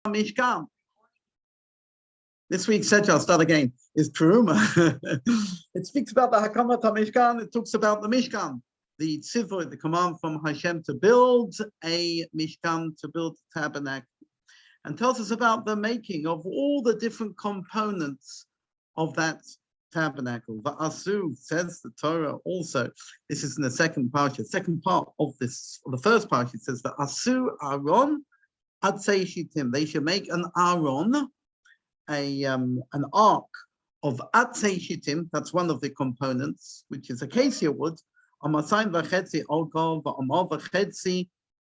Mishkan. This week's Sech, I'll start again, is Terumah. It speaks about the Hakamat HaMishkan. It talks about the Mishkan, the tzivur, the command from Hashem to build a Mishkan, to build a tabernacle, and tells us about the making of all the different components of that tabernacle. Va'asu, says the Torah also. This is in the second part of this, or the first part, it says, Va'asu Aaron Atzei Shittim. They should make an Aaron, an ark of Atzei Shittim. That's one of the components, which is acacia wood. Amasayin v'chetzi olgov v'amar v'chetzi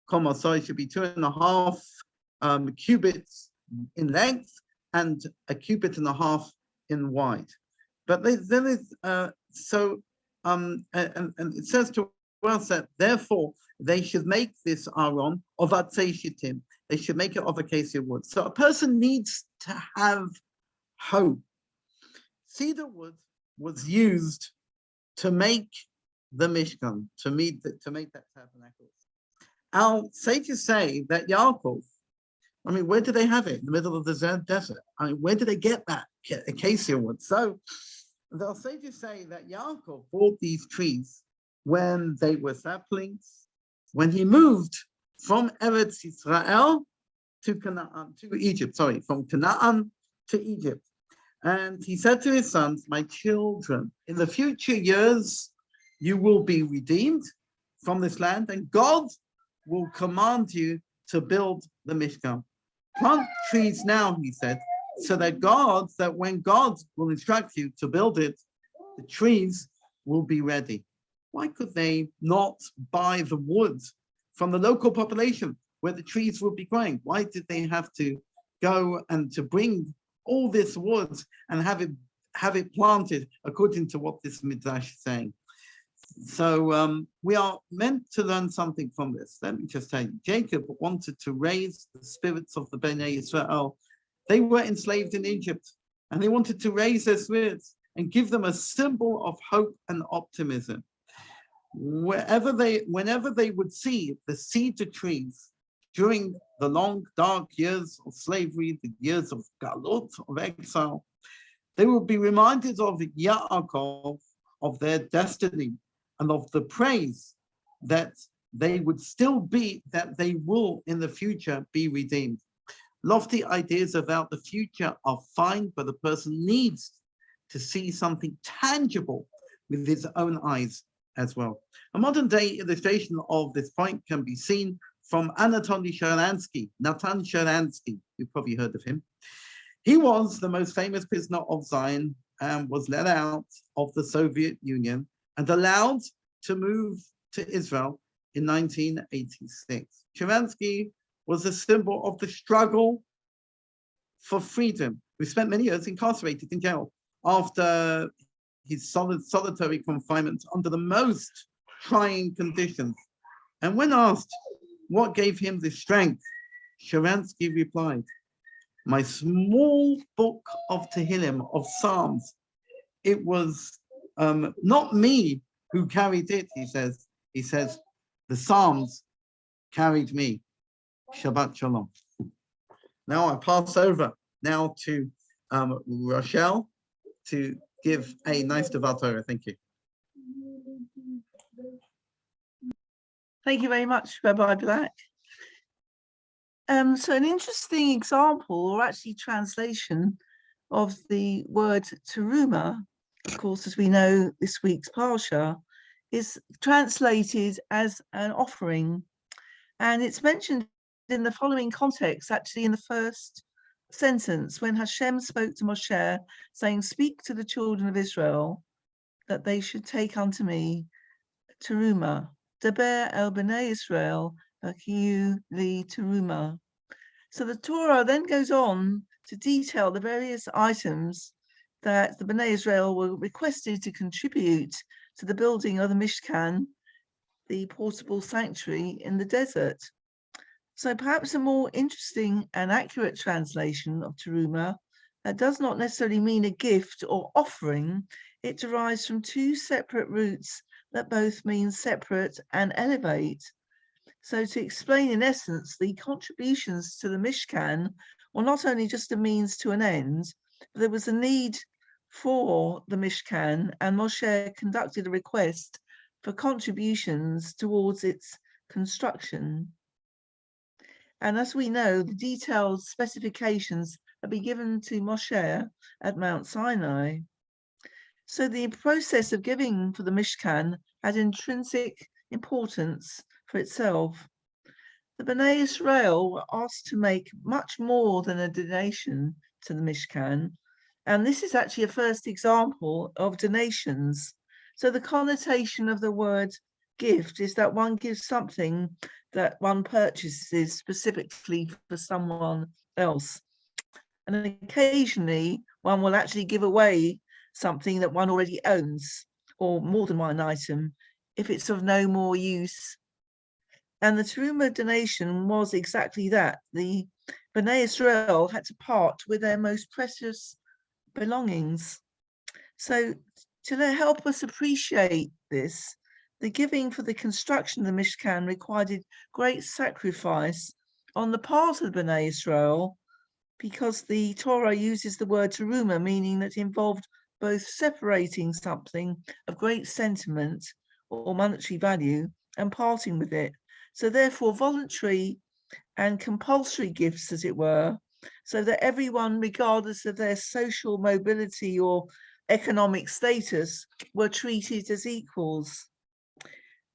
komasai, should be 2.5 cubits in length and a cubit and a half in wide. But then it's and it says to us that therefore they should make this Aaron of Atzei Shittim. They should make it of acacia wood. So a person needs to have hope. Cedar wood was used to make the Mishkan, to make that tabernacle. I'll say that Yaakov, I mean, where did they have it? In the middle of the desert. I mean, where did they get that acacia wood? So they'll say that Yaakov bought these trees when they were saplings, when he moved from Eretz Israel to Egypt, from Canaan to Egypt. And he said to his sons, my children, in the future years, you will be redeemed from this land, and God will command you to build the Mishkan. Plant trees now, he said, so that when God will instruct you to build it, the trees will be ready. Why could they not buy the wood from the local population where the trees would be growing? Why did they have to go and to bring all this wood and have it planted according to what this midrash is saying? So we are meant to learn something from this. Let me just tell you, Jacob wanted to raise the spirits of the Bnei Israel. They were enslaved in Egypt, and they wanted to raise their spirits and give them a symbol of hope and optimism. Whenever they would see the cedar trees during the long, dark years of slavery, the years of galut, of exile, they would be reminded of Yaakov, of their destiny, and of the praise that they would still be, that they will in the future be redeemed. Lofty ideas about the future are fine, but a person needs to see something tangible with his own eyes as well. A modern day illustration of this point can be seen from Anatoly Sharansky, Natan Sharansky. You've probably heard of him. He was the most famous prisoner of Zion and was let out of the Soviet Union and allowed to move to Israel in 1986. Sharansky was a symbol of the struggle for freedom. He spent many years incarcerated in jail after his solitary confinement under the most trying conditions. And when asked what gave him the strength, Sharansky replied, my small book of Tehillim, of Psalms. It was not me who carried it, he says. He says, the Psalms carried me. Shabbat Shalom. Now I pass over now to Rachelle to give a nice Devar Torah. Thank you. Thank you very much, Rabbi Black. So an interesting example, or actually translation, of the word terumah, of course, as we know, this week's parsha, is translated as an offering. And it's mentioned in the following context, actually in the first sentence, when Hashem spoke to Moshe, saying, speak to the children of Israel that they should take unto me terumah. Daber el b'nei Israel hakiyu li terumah. So the Torah then goes on to detail the various items that the Bnei Israel were requested to contribute to the building of the Mishkan, the portable sanctuary in the desert. So perhaps a more interesting and accurate translation of terumah that does not necessarily mean a gift or offering. It derives from two separate roots that both mean separate and elevate. So to explain in essence, the contributions to the Mishkan well, not only just a means to an end, but there was a need for the Mishkan, and Moshe conducted a request for contributions towards its construction. And as we know, the detailed specifications have been given to Moshe at Mount Sinai. So the process of giving for the Mishkan had intrinsic importance for itself. The Bnei Israel were asked to make much more than a donation to the Mishkan, and this is actually a first example of donations. So the connotation of the word gift is that one gives something that one purchases specifically for someone else. And occasionally one will actually give away something that one already owns, or more than one item, if it's of no more use. And the Terumah donation was exactly that. The Bnei Israel had to part with their most precious belongings. So to help us appreciate this, the giving for the construction of the Mishkan required great sacrifice on the part of the Bnei Israel, because the Torah uses the word terumah, meaning that it involved both separating something of great sentiment or monetary value and parting with it. So therefore, voluntary and compulsory gifts, as it were, so that everyone, regardless of their social mobility or economic status, were treated as equals.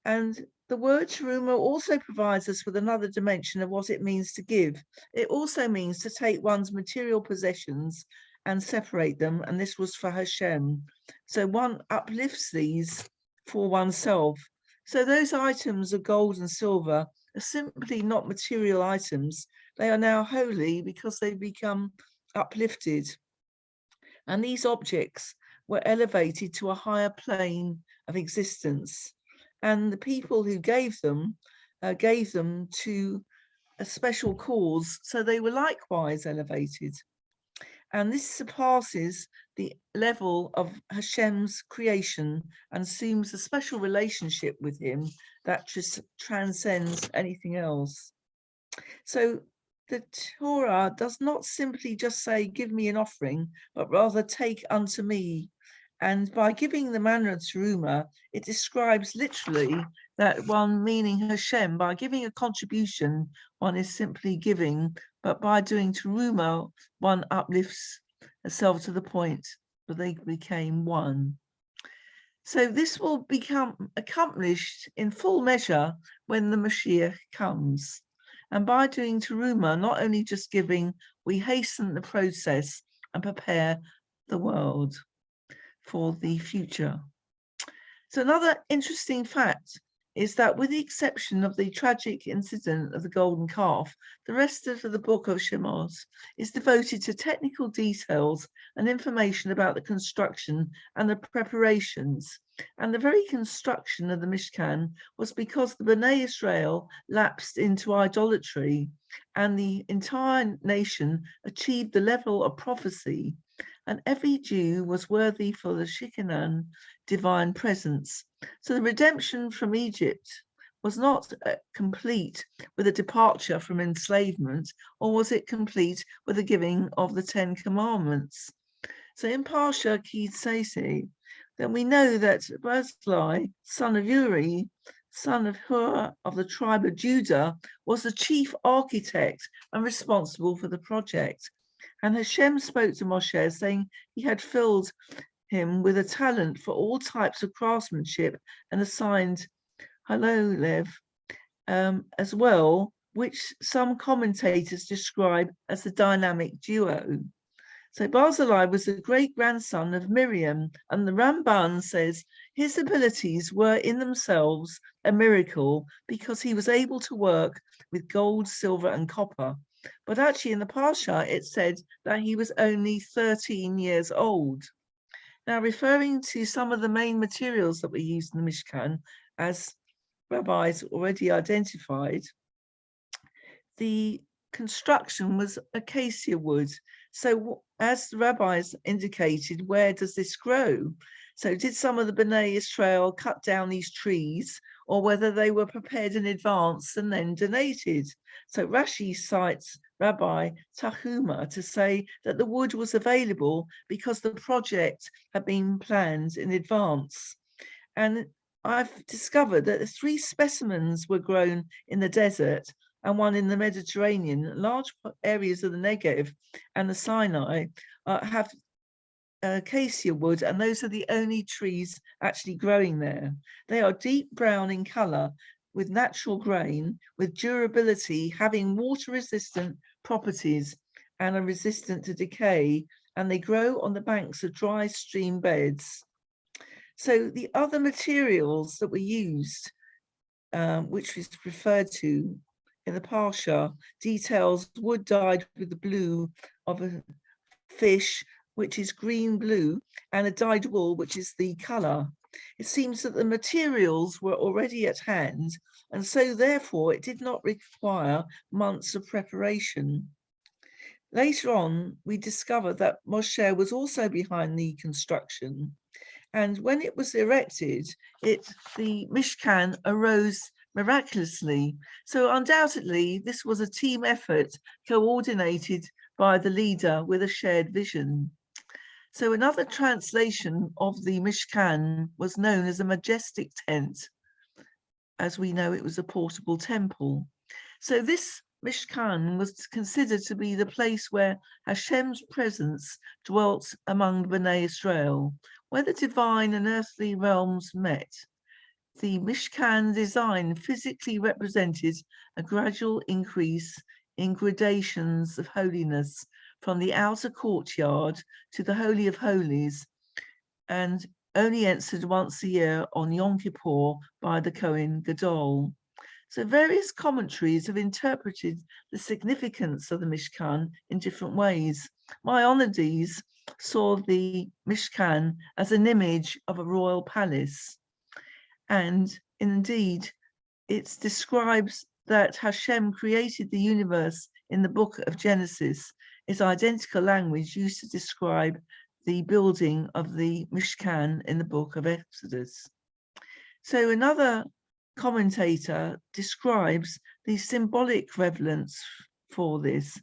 And the word terumah also provides us with another dimension of what it means to give. It also means to take one's material possessions and separate them, and this was for Hashem. So one uplifts these for oneself. So those items of gold and silver are simply not material items. They are now holy because they become uplifted. And these objects were elevated to a higher plane of existence. And the people who gave them to a special cause, so they were likewise elevated. And this surpasses the level of Hashem's creation and assumes a special relationship with him that transcends anything else. So the Torah does not simply just say, give me an offering, but rather take unto me. And by giving the manna of terumah, it describes literally that one, meaning Hashem, by giving a contribution, one is simply giving, but by doing terumah, one uplifts herself to the point that they became one. So this will become accomplished in full measure when the Mashiach comes. And by doing terumah, not only just giving, we hasten the process and prepare the world for the future. So another interesting fact is that, with the exception of the tragic incident of the golden calf, the rest of the book of Shemot is devoted to technical details and information about the construction and the preparations. And the very construction of the Mishkan was because the Bnei Israel lapsed into idolatry, and the entire nation achieved the level of prophecy, and every Jew was worthy for the Shekinah divine presence. So the redemption from Egypt was not complete with a departure from enslavement, or was it complete with the giving of the 10 Commandments? So in Parsha Ki Tseisi, then we know that Barzillai, son of Uri, son of Hur of the tribe of Judah, was the chief architect and responsible for the project. And Hashem spoke to Moshe, saying he had filled him with a talent for all types of craftsmanship and assigned Halolev as well, which some commentators describe as the dynamic duo. So Barzillai was the great-grandson of Miriam, and the Ramban says his abilities were in themselves a miracle because he was able to work with gold, silver, and copper. But actually in the Parsha, it said that he was only 13 years old. Now, referring to some of the main materials that were used in the Mishkan, as rabbis already identified, the construction was acacia wood. So as the rabbis indicated, where does this grow? So did some of the Bnei Israel cut down these trees, or whether they were prepared in advance and then donated? So Rashi cites Rabbi Terumah to say that the wood was available because the project had been planned in advance. And I've discovered that 3 specimens were grown in the desert and one in the Mediterranean. Large areas of the Negev and the Sinai have acacia wood, and those are the only trees actually growing there. They are deep brown in color with natural grain, with durability, having water resistant properties and are resistant to decay, and they grow on the banks of dry stream beds. So the other materials that were used, which is referred to in the Parsha, details wood dyed with the blue of a fish, which is green blue, and a dyed wool, which is the color. It seems that the materials were already at hand, and so therefore it did not require months of preparation. Later on, we discovered that Moshe was also behind the construction, and when it was erected, the Mishkan arose miraculously. So undoubtedly, this was a team effort coordinated by the leader with a shared vision. So another translation of the Mishkan was known as a majestic tent. As we know, it was a portable temple. So this Mishkan was considered to be the place where Hashem's presence dwelt among Bnei Israel, where the divine and earthly realms met. The Mishkan design physically represented a gradual increase in gradations of holiness from the outer courtyard to the Holy of Holies, and only entered once a year on Yom Kippur by the Kohen Gadol. So various commentaries have interpreted the significance of the Mishkan in different ways. Maimonides saw the Mishkan as an image of a royal palace. And indeed, it describes that Hashem created the universe in the book of Genesis, is identical language used to describe the building of the Mishkan in the book of Exodus. So another commentator describes the symbolic relevance for this.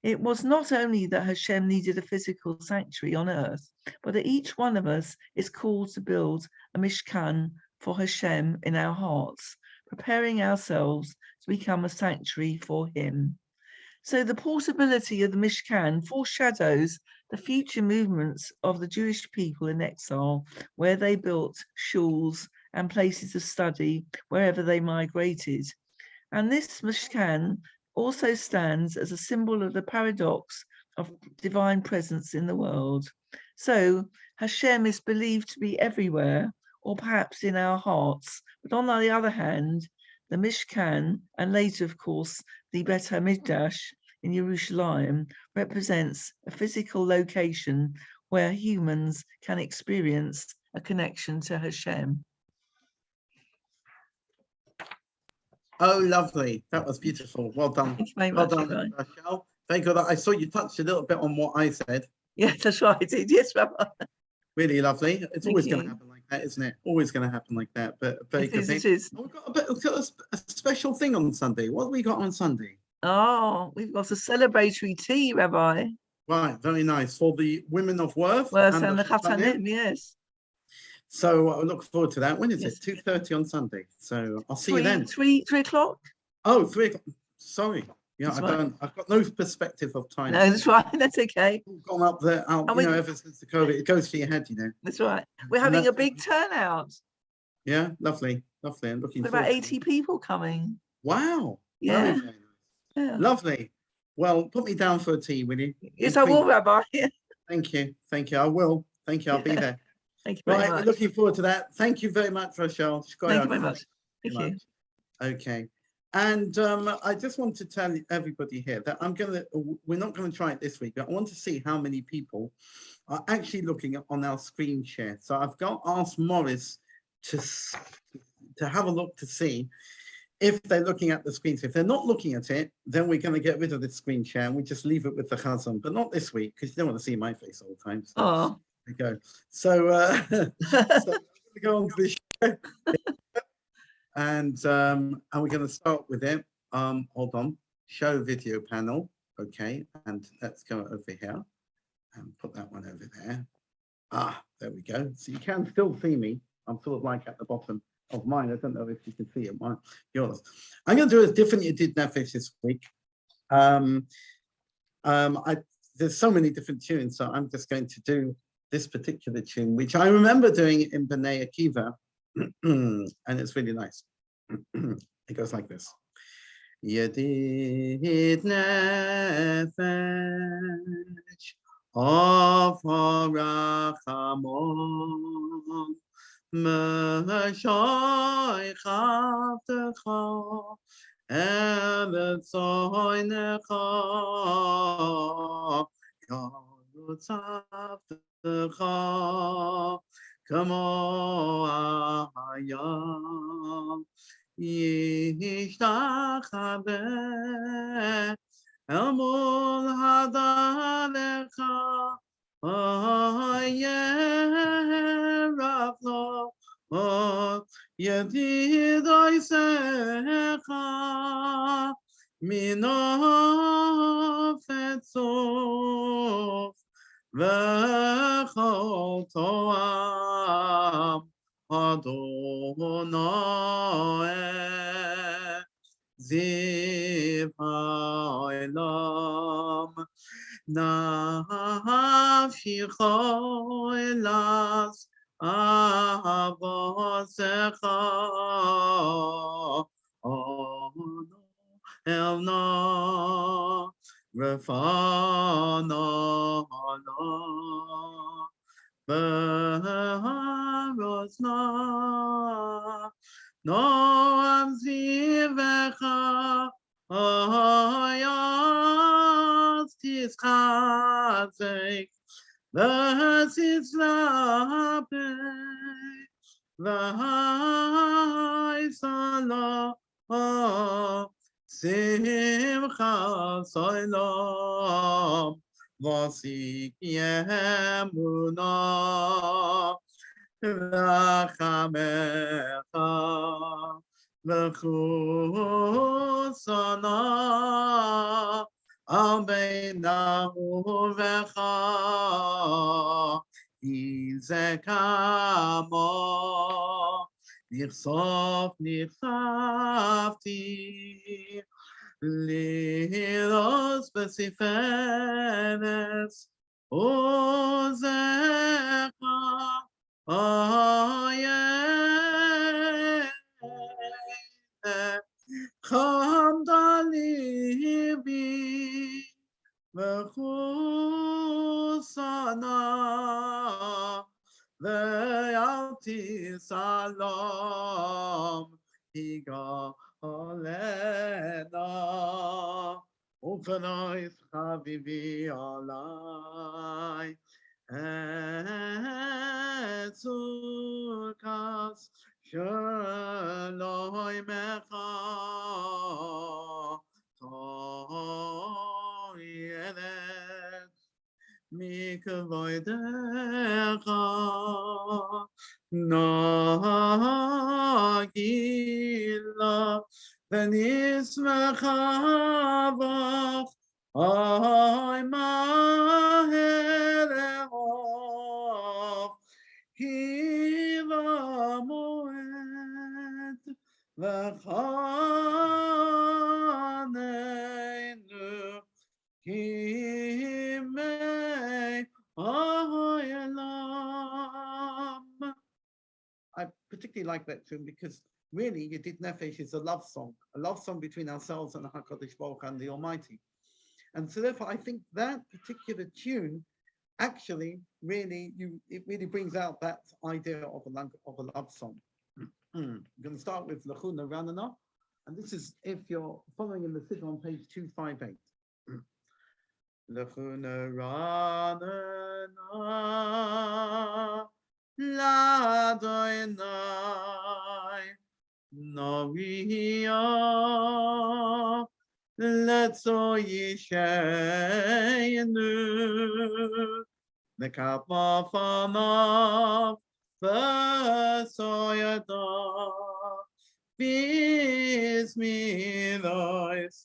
It was not only that Hashem needed a physical sanctuary on earth, but that each one of us is called to build a Mishkan for Hashem in our hearts, preparing ourselves to become a sanctuary for him. So the portability of the Mishkan foreshadows the future movements of the Jewish people in exile, where they built shuls and places of study wherever they migrated. And this Mishkan also stands as a symbol of the paradox of divine presence in the world. So Hashem is believed to be everywhere, or perhaps in our hearts. But on the other hand, the Mishkan, and later, of course, the Bet HaMikdash in Jerusalem, represents a physical location where humans can experience a connection to Hashem. Oh, lovely. That was beautiful. Well done. Thank you very Well much, done, Rabbi. Rachelle. Very good. I saw you touched a little bit on what I said. Yes, that's right. I did. Yes, Rabbi. Really lovely. It's Thank always going you. to happen like that, isn't it? Always going to happen like that. But very It good is, thing. it is. Oh, we've got a special thing on Sunday. What have we got on Sunday? Oh, we've got a celebratory tea, Rabbi. Right, very nice. For the women of worth Worse and than the Chatanim. Chatanim, yes. So I look forward to that. When is Yes. it? 2:30 on Sunday. So I'll see you then. 3 o'clock? Oh, 3 o'clock. Sorry. Yeah, That's I right. don't. I've got no perspective of time. No, that's right. That's okay. It's gone up there. And You know, ever since the COVID, it goes to your head. You know. That's right. We're And having a that's- big turnout. Yeah, lovely, lovely. I'm looking We're forward. about to 80 it. people coming. Wow. Yeah. Very, very nice. Yeah. Lovely. Well, put me down for a tea, will you? Yes, I will, Rabbi. Thank you. Thank you. I will. Thank you. I'll be there. Thank you very Right. We're much. looking forward to that. Thank you very much, Rachelle. Thank you very much. Thank you. Okay. And I just want to tell everybody here that we're not going to try it this week, but I want to see how many people are actually looking on our screen share. So I've asked Morris to have a look to see if they're looking at the screen. So if they're not looking at it, then we're going to get rid of the screen share and we just leave it with the Chazan, but not this week because you don't want to see my face all the time. So Oh. there we go. So, so I'm going to go on to the show. And we're going to start with it. Hold on. Show video panel. Okay, and let's go over here and put that one over there. There we go. So you can still see me. I'm sort of like at the bottom of mine. I don't know if you can see it. Yours. I'm going to do a different Yedid Nefesh this week. There's so many different tunes, so I'm just going to do this particular tune, which I remember doing in B'nai Akiva, and it's really nice. It goes like this. Yedid Nefesh of Harachamon M'shoy Chavtecha Eretz Oinecha Yarutz Avtecha Kamo Hayam Yishtachaveh El Mol Hadalecha Ayerav Lo Yedid Oisecha Minofetzof V'chol Toam Adonai Ziv Ha'olam Nafshi Choilas Avosecha Ono Elna Refana Berosna Noam Zivecha Oyas Tischazek Vesitzlape Vahaisala Simcha Soilam Vasik Yemuna Rachamecha V'chusana Al Beinahu V'cha Izekamo Nichsof Nichsafti Lilos B'sifenes Ozecha Chamdalibi V'chusana Ve'alti salam Higa Olena Ufenois Chavivi Alai Etzukas Shaloi Mecha Toyelet Mikvoidecha Nagila Venismecha Vach Ay Maherech Kiva Moed V'chaneinu Kimei Oyelam. I particularly like that tune because really Yedid Nefesh is a love song between ourselves and HaKadosh Baruch Hu and the Almighty. And so therefore I think that particular tune actually really it really brings out that idea of a love song. I'm going to start with Lachuna Ranana, and this is if you're following in the Siddur on page 258. Lachuna Ranana Ladoinai Noria Letzo Yishayenu Nekapa Fanav Vasoyada Bismilois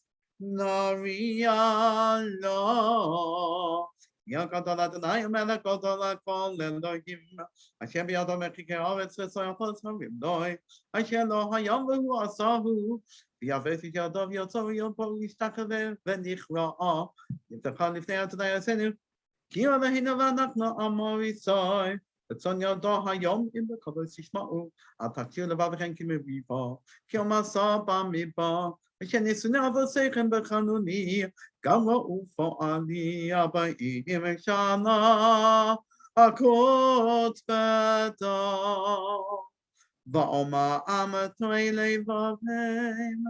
Narialo. Yakadol Adonai Melech Gadol Kol Elohim. Asher biyado mechike haaretz v'soyachos harimloi. Asher lo hayam v'hu asahu. V'yavet yadav yotzor yopo yishtachave v'nichra'a. Yiftecha lifnei Adonai Asenu. Ki Eloheinu v'anachnu amo Yisai. V'tzon yado hayom im v'kavod tishma'u. Al tachtir levavchem ki meriva. Ki omasa b'miba. Asher nisune avoseichem b'chanuni. Gama ufo ali abayim shana akot beta va'oma amatoy levavhem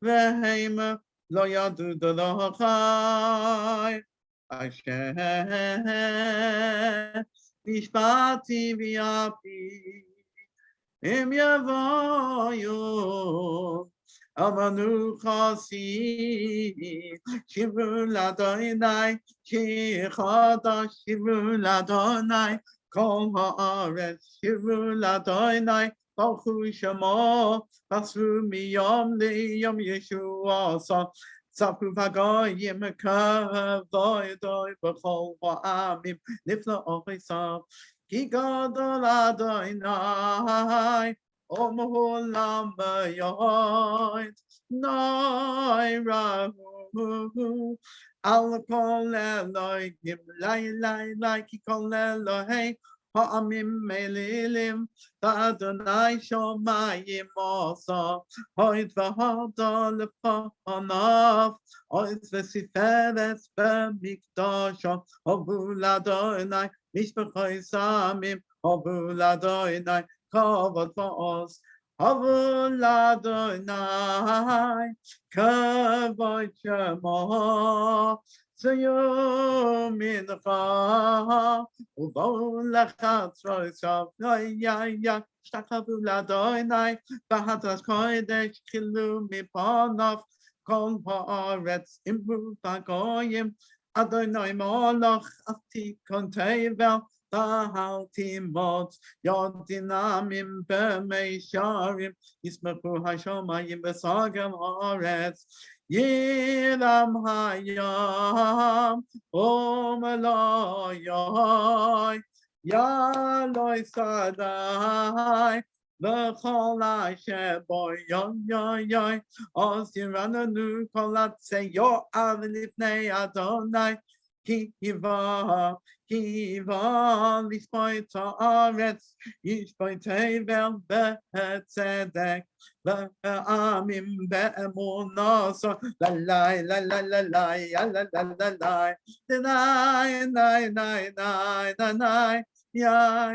vehem lo yadu dolachai asher mishpati v'yapi im yavayu Amanu chasi shivu ladonai ki chadash shivu ladonai kol haaretz shivu ladonai balchu shemo basru miyom liyom Yeshua sa Sapu vagoyim kavoidoi b'chol ha'amim nifla ochisav ki gadol Adonai Omulam bayoid nairahu al kol Elohim lai ki kol Elohim ha'amim melilim v'Adonai shomayim osa hoid v'hadol lepanav hoid v'siferes b'mikdashon ovul Adonai mishpachoi samim ovul Adonai Kavod va'os, Havul Adonai, Kavod Shema, Zayom Mincha, Uvol Lechatz ya, Shtakavul Adonai, Vahatas Kodesh, Kilu Mipanov, Kol Haaretz, Imru Vagoyim, Adonai Molach, Ati Kontevel, Tahal Timot, Yodinamim B'meisharim, Yismachu Hashomayim B'sagam Haaretz, Yiram Hayam, Om Eloyoi, Yaloi Sadai, V'chol Asher Bo Yoy, Os Yirananu Kolat Seyo Av Lifnei Adonai, Kiva, Lishpoit Haaretz, Yishpoit Hevel Be'etzedek, Be'amim Be'emunah, so la la la la la la la la la la, deny, ya nai, ya.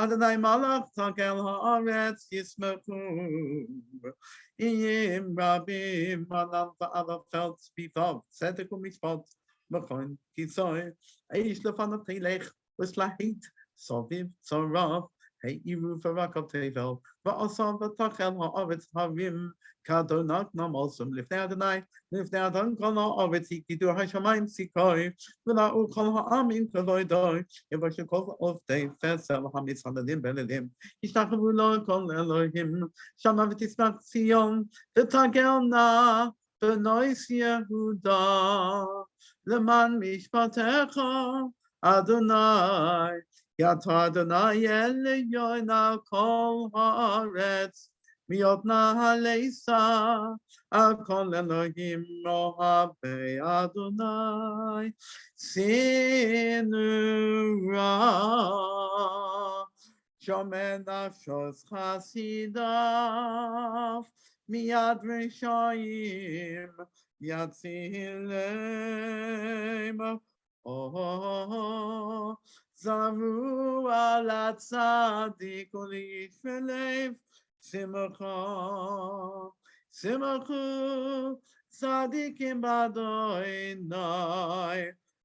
Adonai Malach Takel Haaretz Yismachu Iyim Rabim Manam Va'alav Feltz Bifov Tzedek u'Mishpat Machon Kitzoi Eish Lefanav Telech V'Slahit Soviv Tzorav Heiru V'Rakav Tevel Va'asav V'Tachel Haaretz Harim Kadonak Namosum Lifnei Adonai Lifnei Adon Kol Haaretz Yikidu HaShamayim Sikoi V'La'u Kol Ha'amim Kavoidoi Yevashu Kol Ovdei Fesel HaMitzhadadim Beledim Yishtachavu Lo Kol Elohim Shama V'Tismach Tzion V'Tagel Na V'Nois Yehuda Leman Mishpatecha Adonai Yata Adonai Elyoy Na Kol Haaretz Miotna Haleisa Akol Elohim Mohabei Adonai Sinura Shomen Nafshos Chasidav Miyad Reshaim Yatzilem Oh Zaru Ala Tzadik Ulishvelev Simcha, Tzadikim Badoinai,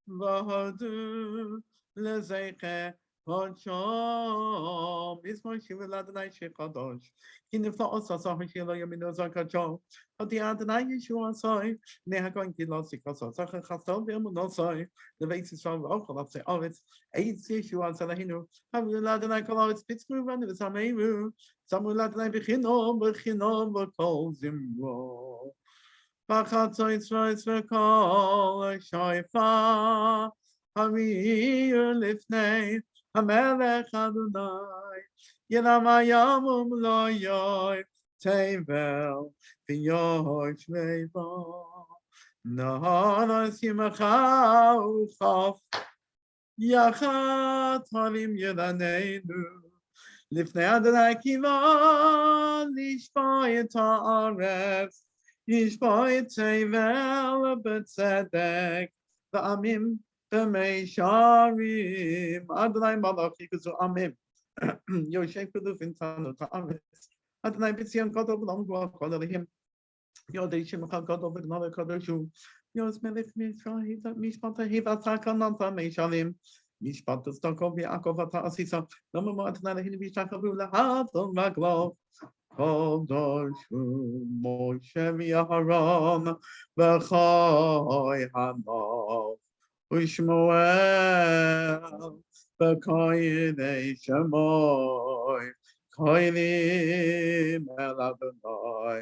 Vahadu Lezeiche Kocho, Mismo Shiva Ladonai Shekadosh, Kinifla Osa Hashila Yamino Zakacho, Oti Adonai Yeshua Soy, Nehagon Kilosi Koso, Saka Chasol Bimunosoi, the basis from Okolapse Ovis, Eight Yeshua Salahinu, Hamuladonai Kolovitz Pittsburgh, Run with Sameru, Samuladonai Bechino, Bechino, Bokol Zimro. Bachatzo Israel Svekol, Shoifa, Hamir Lifnei, Hamelech Adonai, Yelamayamum Lo Yoy, Tevel, V'yoy Shveiva, Nahanas Yimacha Uchof, Yachat Halim Yedaneinu, Lifnei Adonai Kiva, Lishpa et Haaretz, Yishpa et Tevel B'tzedek, V'amim B'meisharim, Adonai Malach Yikuzu Amim, Yoshef B'lufin Tanu Ta'aretz, Adonai B'tzion Kodol V'lam Gua Kodol Him, Yodei Shemcha Kodol V'gnole Kodoshu, Yos Melech Mishra Mishpat Hivataka Nanta Meishalim, Mishpat Stokov Yaakov Ata Asisa, Lama Adonai Hin Vishakavu Lahaton Maglov, Kodoshu Moshe V'Aharon V'Choy Hanov Ushmuel V'Koyidei Shemoy Koydim El Adonai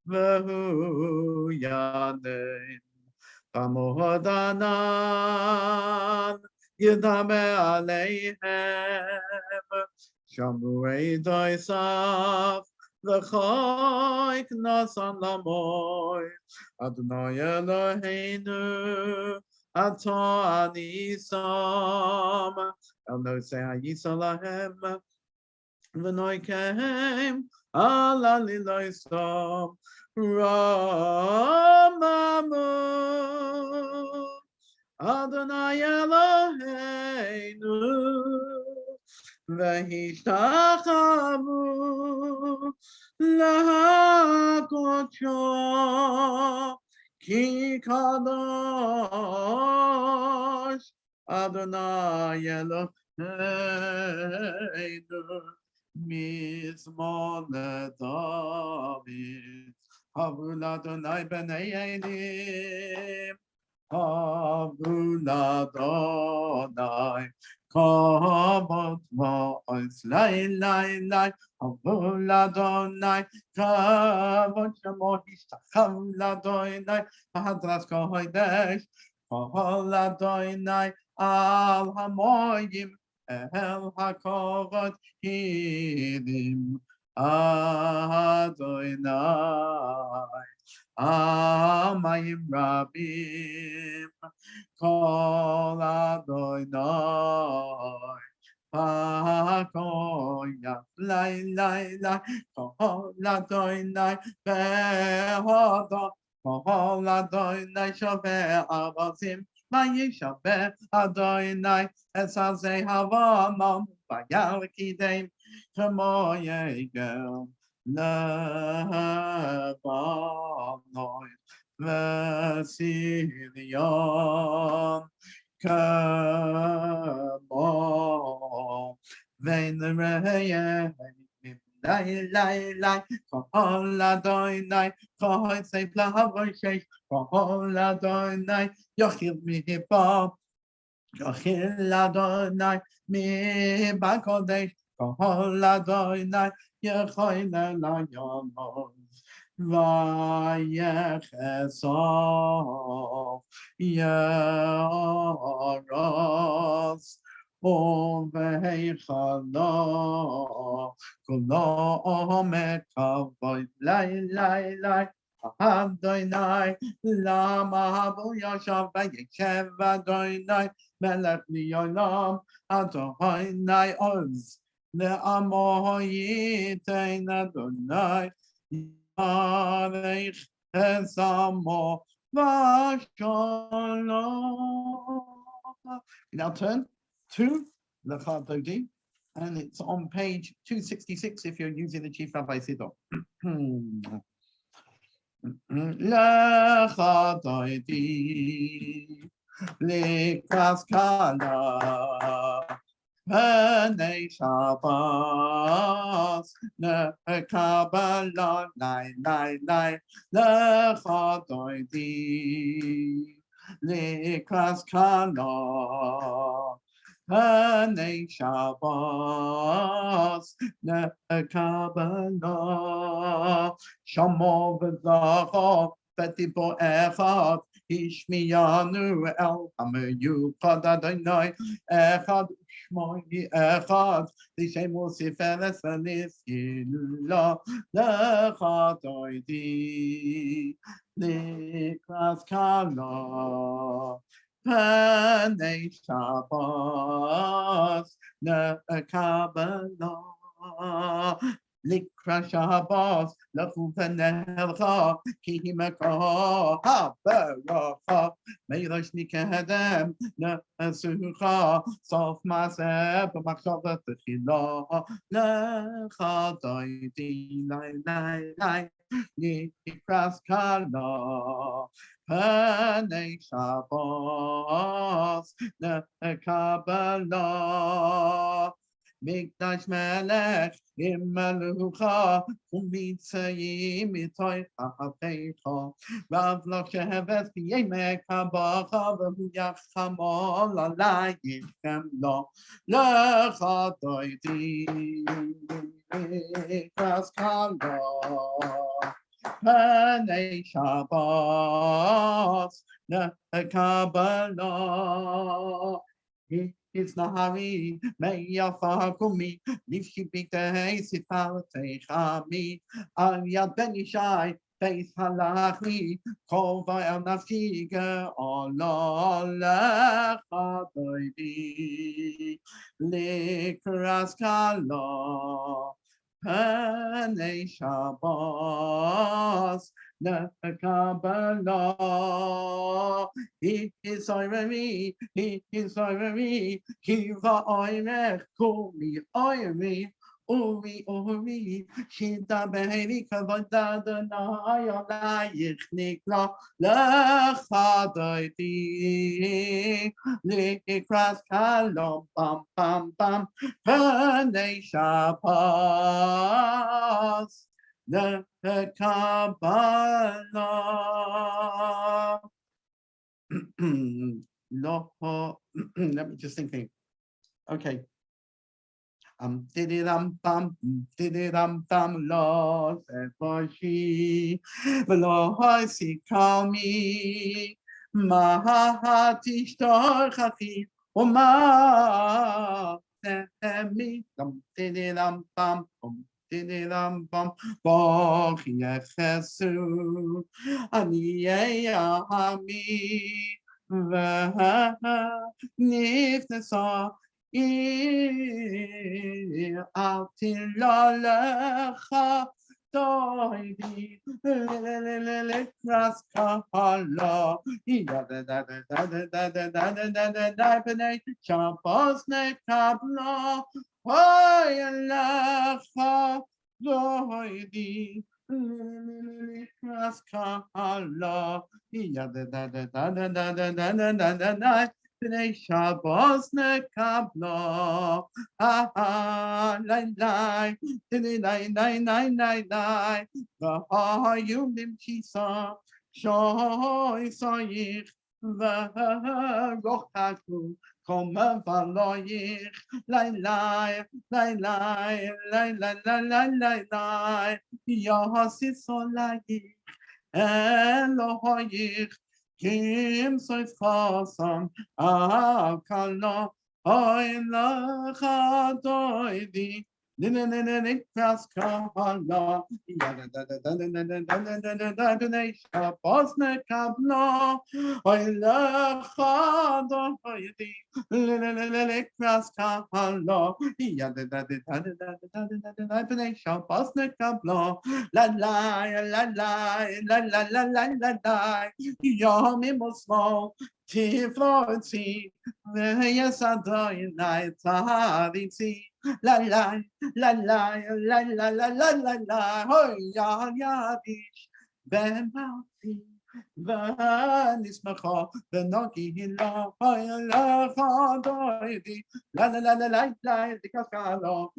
V'Hu Yanein Bamodanan Yidame Aleihem Shamrei Doisaf V'choy Knasan Lamoy Adonai Eloheinu Ato Anisam El Nosei Yisalahem V'noikem Ala Liloisam Ramamu Adonai Eloheinu V'hishtachavu Lahakocho Ki Kadosh Adonai Eloheinu Mizmor LeDavid Havu Ladonai B'nei Elim Havu Ladonai Kavod Va'oz Lai Lai Lai Havu Ladonai Kavod Shemo Hishtachav Ladonai Hadras Kohodesh Kavod Ladonai Al Hamoyim El Hakovot Hidim Adonai Amayim Rabim Kol Adonai Pakoya Lai Lai Lai Kol Adonai Behodo Kol Adonai Shaveh Avazim Vayishaveh Adonai Esazeh Havamam Vayal Kidem Kamo Yegel Lebanon Vesilion Kamo Vein Reyeh Lai Lai Lai Kol Adonai Kol Seif Lahavoshesh Kol Adonai Yochil Mihipah Yochil Adonai Mibakodesh Kol Adonai Yechoin Elayomos Vayechesov Yeros Oveichalo Kulo Omekavoy Lai Lai Lai Adonai Lama Havu Yashav Vayeshev Adonai Melech Liolam Adonai Oz Le'amo Yitein Adonai Yarech Esamo V'Shalom. Now turn to the Dodi, and it's on page 266 if you're using the Chief Rabbi Siddur. Lecha Dodi Likas Kala B'nei Shabbos, Kabbalah, Lai, Lecha Doidi, Likras Kala, B'nei Shabbos, Kabbalah, Shamo V'zacha, B'tibo Echad, Ishmiyanu El Hamayuchad Adonai, Echad Shmoy Echad, Lishem Mosifeles V'Niskila, Lecha Doidi, Likras Kala, B'nei Shabbos, Kabbalah, Likra Shabbos, L'chu v'nelcha, Ki himeka ha'beracha, Meirash nikedem, Ne'asucha, Sof ma'aseh, B'machshavet tefila, Lecha doidi, Lai, Likras kala, B'nei Shabbos, Kabbalah, Mikdash Melech, Imelucha, Umitzayim, Mitoy Ha'apecha, Rav Lochevet, Yemek Habacha, V'huyachamo, Lalayichem Lo, Lecha Doidi, Likras kala, B'nei Shabbos, Kabbalah. It's Nahari, Meyafa Kumi, Nifshipite, Sifate Chami, Ayat Ben Yishai, Beis Halachi, Kova El Nafiga, Allah Lechadoidi, Likras kala, B'nei Shabbos, Kabbalah. He is Oiremi, Kiva Oirech, Kumi Oiremi, Uri, Shida Beheri, Kavada Danai, Olayich Nikla, Lecha Doidi, Likras Kalom, Bam, B'nei Shabbos, Kabbalah. Let me just think. Okay. Dididam bam, lo sevashi, v'lo ha'sikami, mahatishtor chachi, Oma semi, dididam bam, dididam bam, boch yechesu, aniyei ami, v'nifnesa, al tilalecha doidi likras kala b'nei Shabbos nekabla lecha doidi likras kala B'nei Shabbos nekabla, lai, v'hayulim chisa, shoy soyich, v'rochaku, koma v'loyich, lai, yahasis olayich, Elohayich, Kim sois chasam, akala, oy lecha doidi, nikras kala, b'nei Shabbos nekabla, oy lecha doidi, nikras kala, b'nei Shabbos nekabla, la, Yomim Osmo, Tiflorti, Yes Adonai Tzaditi, la, Hoy Yadish, Ben Malti, ונשמחה ונגילה לך דוידי לה לה לה לה לה לה דקסקלו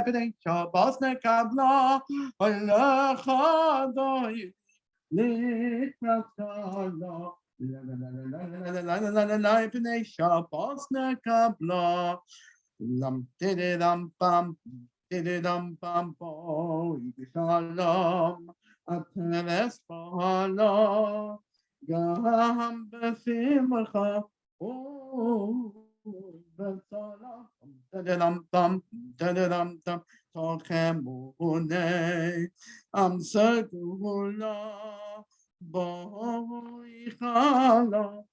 בני שבוס נקבלה לך דוידי לקרסקלו בני שבוס נקבלה Lam did dum bum did dum bum boy shalom atnes palo gam besimcha oh besalam dum bum dum tochem unay am sagula boy shalom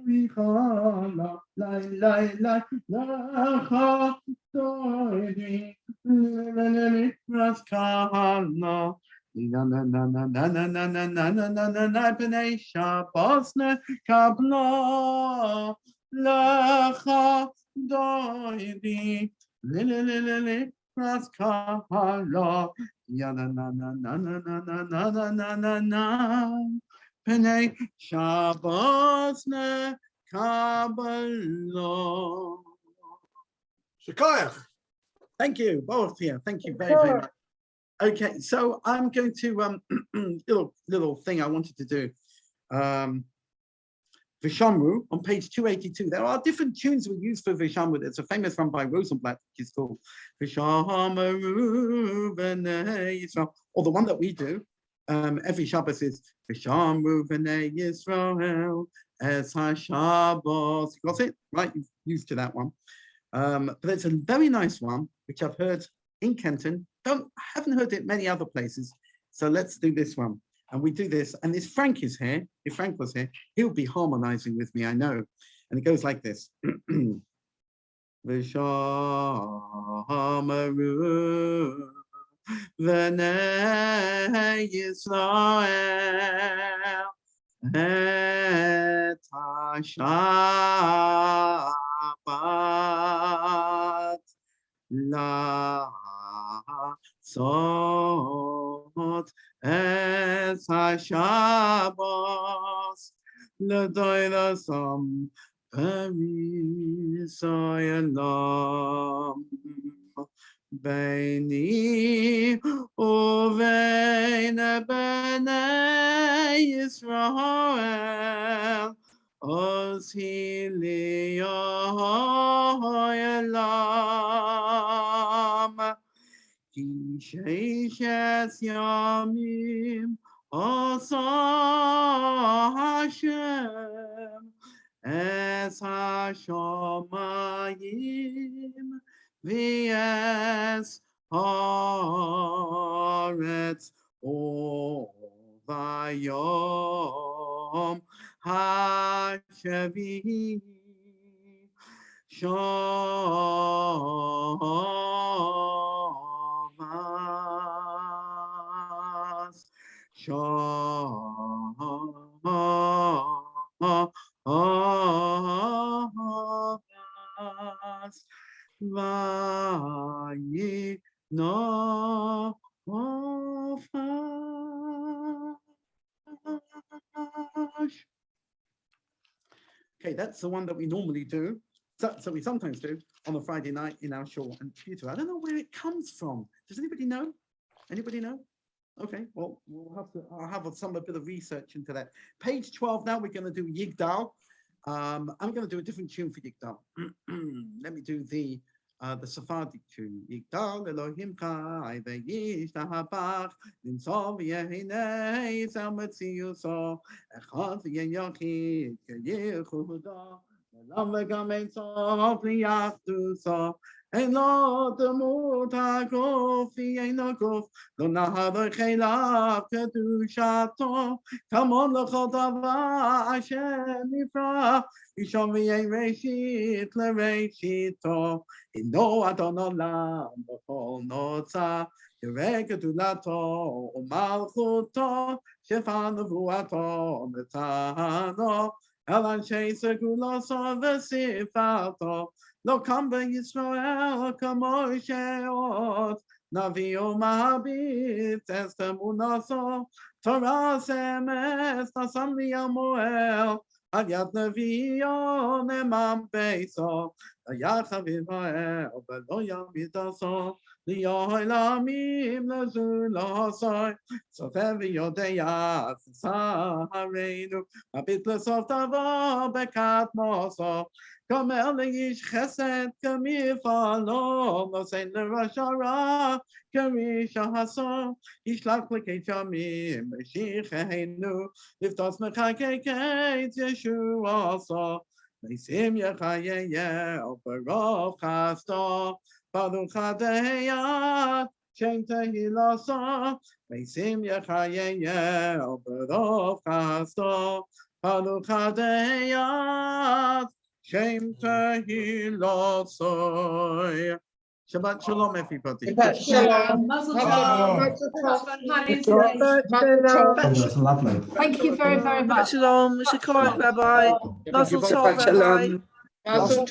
Vichala, la la la la toidi, raskala. Na na na na na na na na na na na na na bnei Shabbosne kabla lacha doidi li li li li li raskala. Ya na na na na na na na na na na na na. Penei Shabbos ne Kabbalah. Shikoyach. Thank you, both here. Thank you very, very much. Okay, so I'm going to little thing I wanted to do. Vishamru on page 282. There are different tunes we use for Vishamru. There's a famous one by Rosenblatt, which is called Vishamru B'nai Yisrael, or the one that we do. Every Shabbos is Vishamru B'nai Yisrael Es HaShabbos. You got it? Right, you've used to that one. But it's a very nice one, which I've heard in Kenton. Haven't heard it many other places. So let's do this one. And we do this. And if Frank is here, if Frank was here, he'll be harmonizing with me, I know. And it goes like this. Vishamru B'nai Yisrael Et HaShabbat La'asot Et HaShabbos L'doidasam Perisoyalam Beini uvein b'nei Yisrael Ozi li'olam Ki sheishes yamim Osa Hashem Es hashamayim V'es haaretz vayom hashavi shavas shavas Vayi no Okay, that's the one that we normally do. So we sometimes do on a Friday night in our shul and computer. I don't know where it comes from. Does anybody know? Anybody know? Okay, well, I'll have a bit of research into that. Page 12, now we're going to do Yigdal. I'm going to do a different tune for Yigdal. Let me do the Sephardic tune. Yigdal Elohim Chai ve'yish tahabach nimtzor v'yehinei zel metziuso echad v'yeyochid k'yichudo Elam v'gam ein sof liyachduso Ein lo temut haguf v'yeino guf Lo nahador chelav kedushato Kamon l'chol davar Hashem nifrach Yishom v'yein reshit l'reshito Ino Adon Olam b'chol notza Yereh gedulato u'malchuto Shefa nevuato netano El anshei seguloso v'sifato Lo kam b'Yisrael kamo sheot Navio Mahabit, Estemunaso, Torah Semes, Nasamli Amoel, Adyat Navio, Nemam Peso, Ayachav Israel, Velo Yamitaso, Lioy Lamim, Lazulasoy, Sotevi Yodeya, Saharenu, Abitlas of Tavo, Bekat Moso, Kamel Ish Chesed, Kamifalo, Mosein Rashara, Kamisha Haso, Ishlach Lekechamim, Meshichenu, Liftos Mechakeket, Yeshua so, Mesim Yechayeh, Barov Chasto, Baruch Adeyat, Shem Tehilasa, Mesim Yechayeh, Barov Chasto, Baruch Adeyat, Shem Tehilasa. Shabbat Shalom, everybody. Shabbat Shalom. Mazel Mazel tov. tov. Mazel tov. That's lovely. Thank you very, very much. Shalom, Shikoyach, Rabbi. Mazel tov, Shabbat Rabbi. Shalom. Mazel tov.